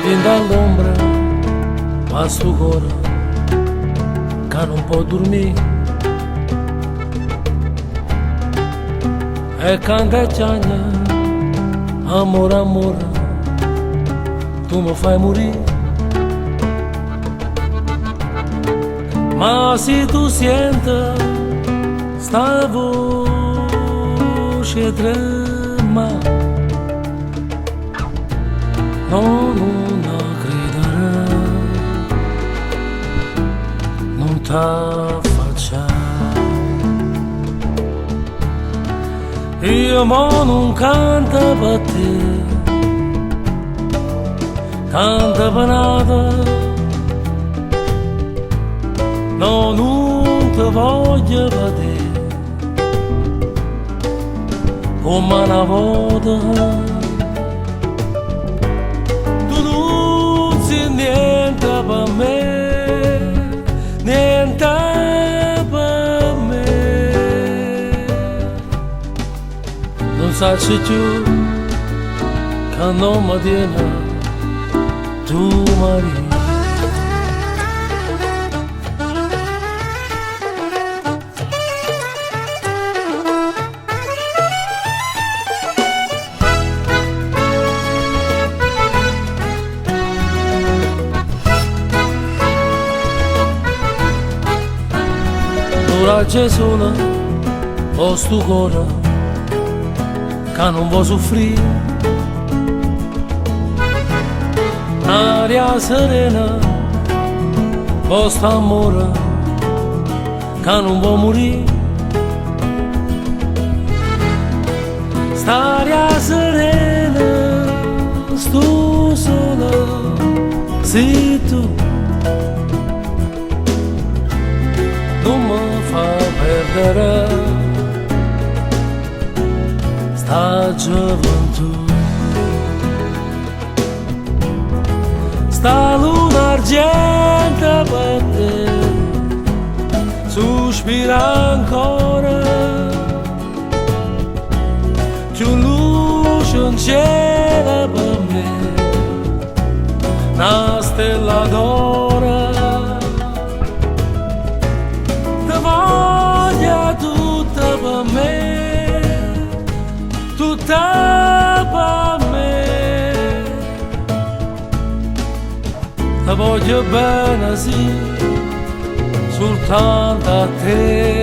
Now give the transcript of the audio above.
vin dall'ombra, ma sto cuore che non può dormire e canta ciagna, amore, amore, tu mi fai morire. Ma se tu senti sta voce trema, non credere, non t'affacciare. Io mo non canto per te, canto per nada. No, non ti voglio vedere come una volta. Tu non sei niente per me, niente per me. Non sai più che non mi tiene tu Maria. Ora Gesù, ho sto cuore che non vuoi soffrire, aria serena, ho sto amore che non vuoi morire, st'aria serena, sto solo, sei tu. Non mi fa perdere sta gioventù, sta luna argenta per te, sospira ancora, più luce in cielo per me, una stella d'oro. Tutta per me, tutta per me. Ti voglio bene sì, soltanto a te.